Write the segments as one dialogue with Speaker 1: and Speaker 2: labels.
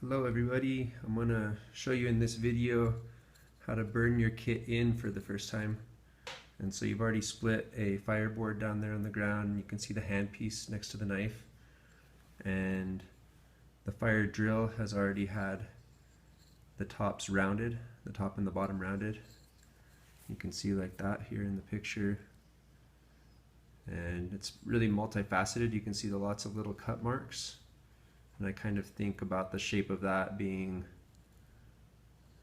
Speaker 1: Hello everybody, I'm going to show you in this video how to burn your kit in for the first time. And so you've already split a fireboard down there on the ground, and you can see the handpiece next to the knife. And the fire drill has already had the tops rounded, the top and the bottom rounded. You can see like that here in the picture. And it's really multifaceted. You can see the lots of little cut marks. And I kind of think about the shape of that being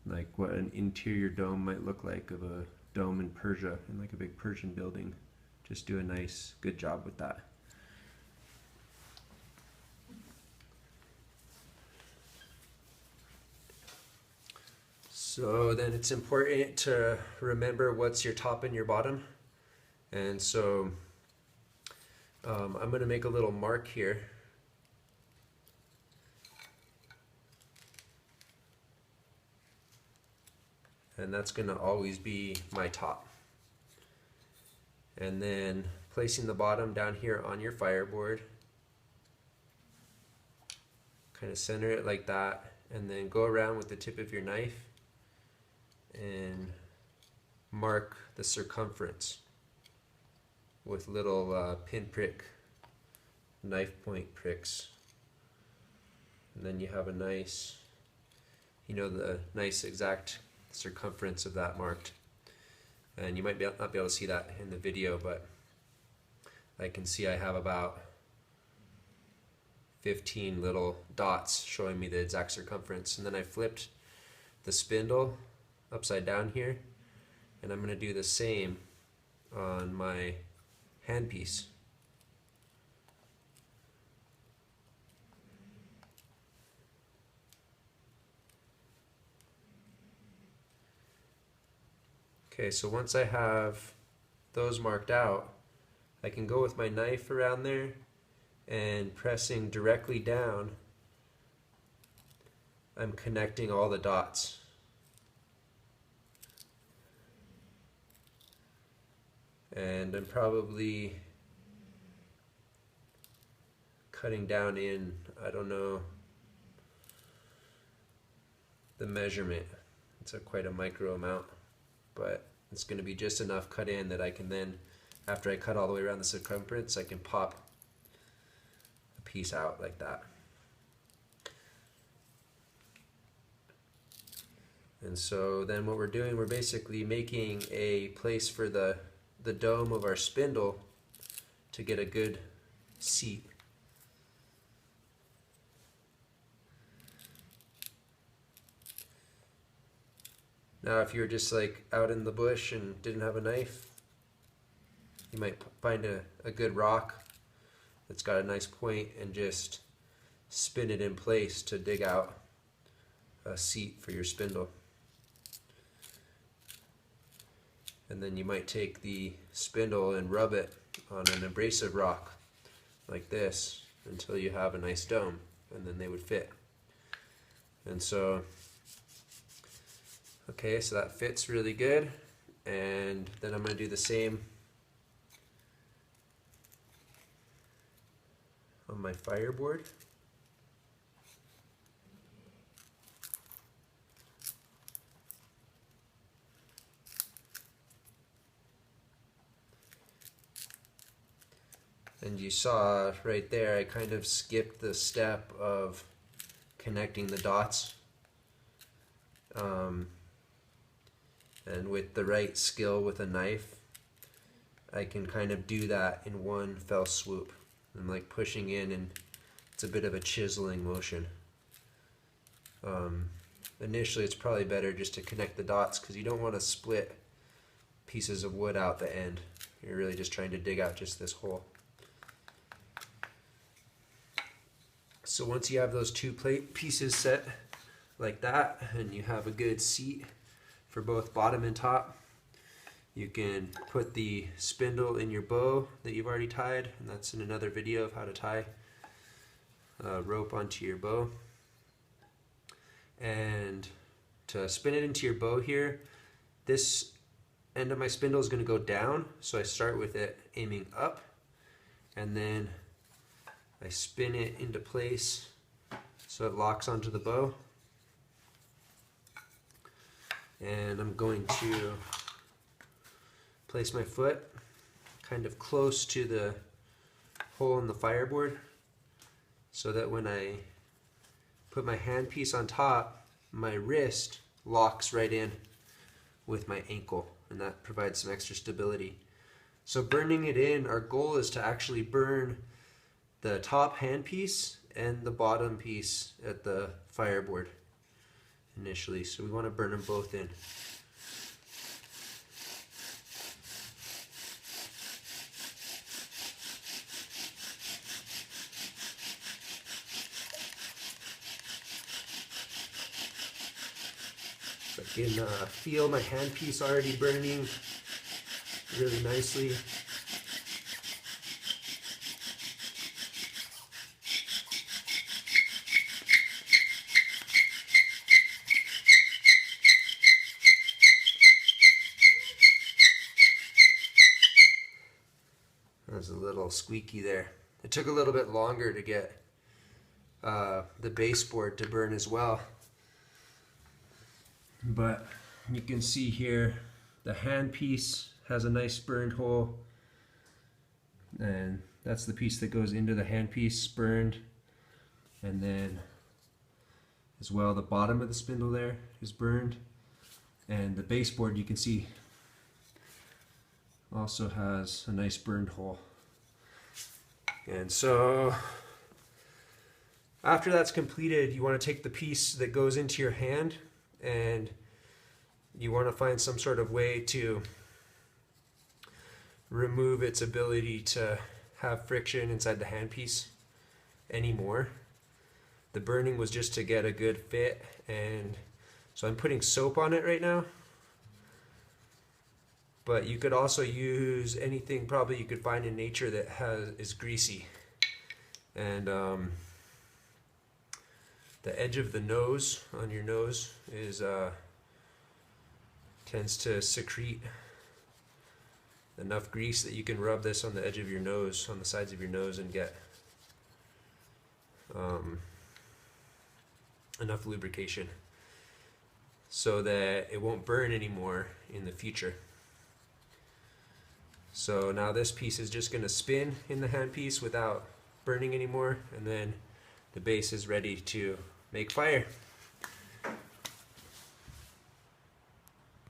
Speaker 1: like what an interior dome might look like, of a dome in Persia, in like a big Persian building. Just do a nice, good job with that. So then it's important to remember what's your top and your bottom. And so I'm going to make a little mark here. And that's going to always be my top. And then placing the bottom down here on your fireboard, kind of center it like that, and then go around with the tip of your knife and mark the circumference with little pinprick knife point pricks. And then you have a nice, the nice exact circumference of that marked. And you might not be able to see that in the video, but I can see I have about 15 little dots showing me the exact circumference. And then I flipped the spindle upside down here, and I'm going to do the same on my handpiece. Okay, so once I have those marked out, I can go with my knife around there and pressing directly down, I'm connecting all the dots. And I'm probably cutting down in, I don't know the measurement, it's quite a micro amount, but it's going to be just enough cut in that I can then, after I cut all the way around the circumference, I can pop a piece out like that. And so then what we're doing, we're basically making a place for the dome of our spindle to get a good seat. Now if you were just like out in the bush and didn't have a knife, you might find a good rock that's got a nice point and just spin it in place to dig out a seat for your spindle. And then you might take the spindle and rub it on an abrasive rock like this until you have a nice dome, and then they would fit. And so okay, so that fits really good, and then I'm going to do the same on my fireboard. And you saw right there, I kind of skipped the step of connecting the dots. And with the right skill with a knife, I can kind of do that in one fell swoop. I'm like pushing in, and it's a bit of a chiseling motion. Initially it's probably better just to connect the dots, because you don't want to split pieces of wood out the end. You're really just trying to dig out just this hole. So once you have those two plate pieces set like that, and you have a good seat for both bottom and top, you can put the spindle in your bow that you've already tied, and that's in another video of how to tie a rope onto your bow. And to spin it into your bow here, this end of my spindle is going to go down, so I start with it aiming up, and then I spin it into place so it locks onto the bow. And I'm going to place my foot kind of close to the hole in the fireboard so that when I put my handpiece on top, my wrist locks right in with my ankle, and that provides some extra stability. So burning it in, our goal is to actually burn the top handpiece and the bottom piece at the fireboard initially. So we want to burn them both in. I can feel my handpiece already burning really nicely. There's a little squeaky there. It took a little bit longer to get the baseboard to burn as well. But you can see here the handpiece has a nice burned hole, and that's the piece that goes into the handpiece burned. And then as well the bottom of the spindle there is burned, and the baseboard you can see also has a nice burned hole. And so after that's completed, you want to take the piece that goes into your hand and you want to find some sort of way to remove its ability to have friction inside the handpiece anymore. The burning was just to get a good fit, and so I'm putting soap on it right now. But you could also use anything probably you could find in nature that is greasy. And the edge of the nose on your nose is tends to secrete enough grease that you can rub this on the edge of your nose, on the sides of your nose, and get enough lubrication so that it won't burn anymore in the future. So now this piece is just going to spin in the handpiece without burning anymore, and then the base is ready to make fire.